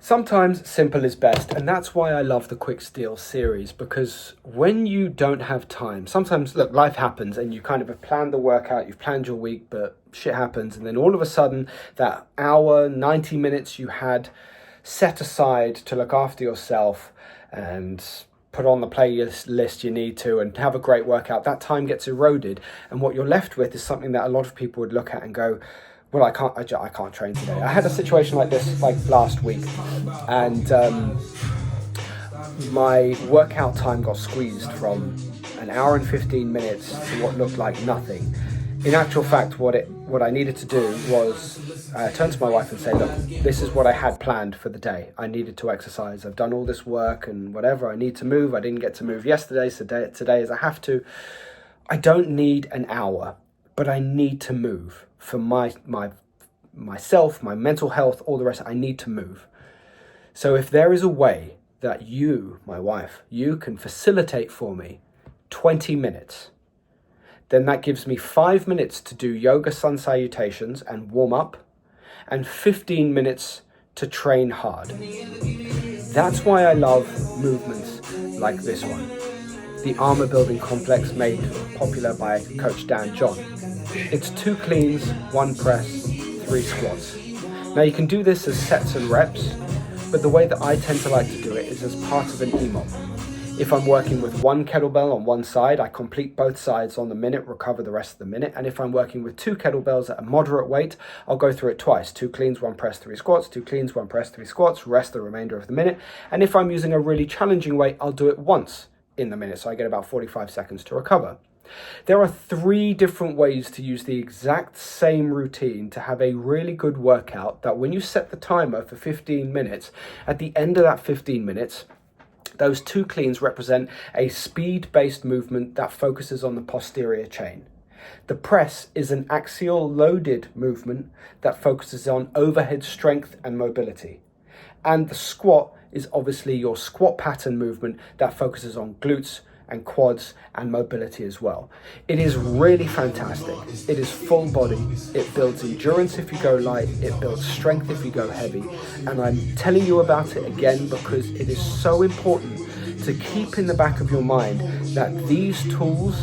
Sometimes simple is best, and that's why I love the Quick Steel series, because when you don't have time, sometimes, look, life happens and you kind of have planned the workout, you've planned your week, but shit happens, and then all of a sudden that hour, 90 minutes you had set aside to look after yourself and put on the playlist list you need to and have a great workout, that time gets eroded, and what you're left with is something that a lot of people would look at and go, well, I can't train today. I had a situation like this like last week, and my workout time got squeezed from an hour and 15 minutes to what looked like nothing. In actual fact, what I needed to do was turn to my wife and say, look, this is what I had planned for the day. I needed to exercise. I've done all this work and whatever. I need to move. I didn't get to move yesterday, so today as I have to. I don't need an hour, but I need to move for myself, my mental health, all the rest. I need to move. So if there is a way that you, my wife, you can facilitate for me 20 minutes, then that gives me 5 minutes to do yoga sun salutations and warm up, and 15 minutes to train hard. That's why I love movements like this one, the armor building complex made popular by Coach Dan John. It's 2 cleans, 1 press, 3 squats. Now you can do this as sets and reps, but the way that I tend to like to do it is as part of an EMOM. If I'm working with 1 kettlebell on one side, I complete both sides on the minute, recover the rest of the minute. And if I'm working with 2 kettlebells at a moderate weight, I'll go through it twice. 2 cleans, 1 press, 3 squats, 2 cleans, 1 press, 3 squats, rest the remainder of the minute. And if I'm using a really challenging weight, I'll do it once in the minute, so I get about 45 seconds to recover. There are 3 different ways to use the exact same routine to have a really good workout that when you set the timer for 15 minutes, at the end of that 15 minutes, those 2 cleans represent a speed-based movement that focuses on the posterior chain. The press is an axial loaded movement that focuses on overhead strength and mobility. And the squat is obviously your squat pattern movement that focuses on glutes and quads and mobility as well. It is really fantastic. It is full body. It builds endurance if you go light. It builds strength if you go heavy. And I'm telling you about it again because it is so important to keep in the back of your mind that these tools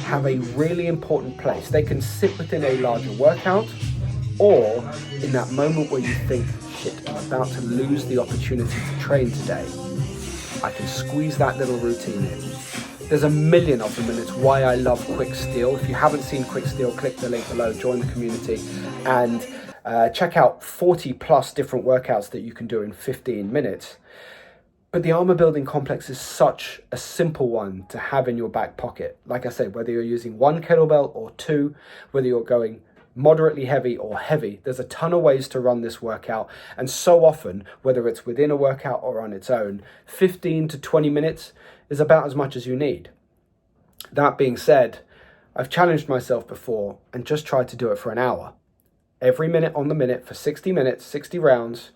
have a really important place. They can sit within a larger workout, or in that moment where you think, shit, I'm about to lose the opportunity to train today, I can squeeze that little routine in. There's a million of them, and it's why I love Quick Steel. If you haven't seen Quick Steel, click the link below, join the community, and check out 40 plus different workouts that you can do in 15 minutes. But the armor building complex is such a simple one to have in your back pocket. Like I said, whether you're using 1 kettlebell or 2, whether you're going moderately heavy or heavy, there's a ton of ways to run this workout. And so often, whether it's within a workout or on its own, 15 to 20 minutes is about as much as you need. That being said, I've challenged myself before and just tried to do it for an hour. Every minute on the minute for 60 minutes, 60 rounds.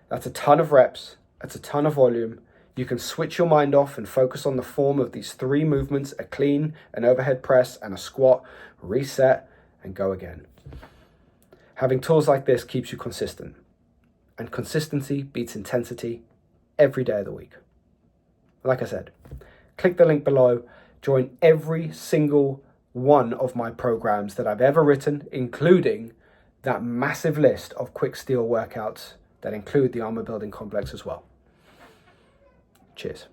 That's a ton of reps. That's a ton of volume. You can switch your mind off and focus on the form of these 3 movements, a clean, an overhead press, and a squat, reset, and go again. Having tools like this keeps you consistent, and consistency beats intensity every day of the week. Like I said, click the link below, join every single one of my programs that I've ever written, including that massive list of Quick Steel workouts that include the armor building complex as well. Cheers.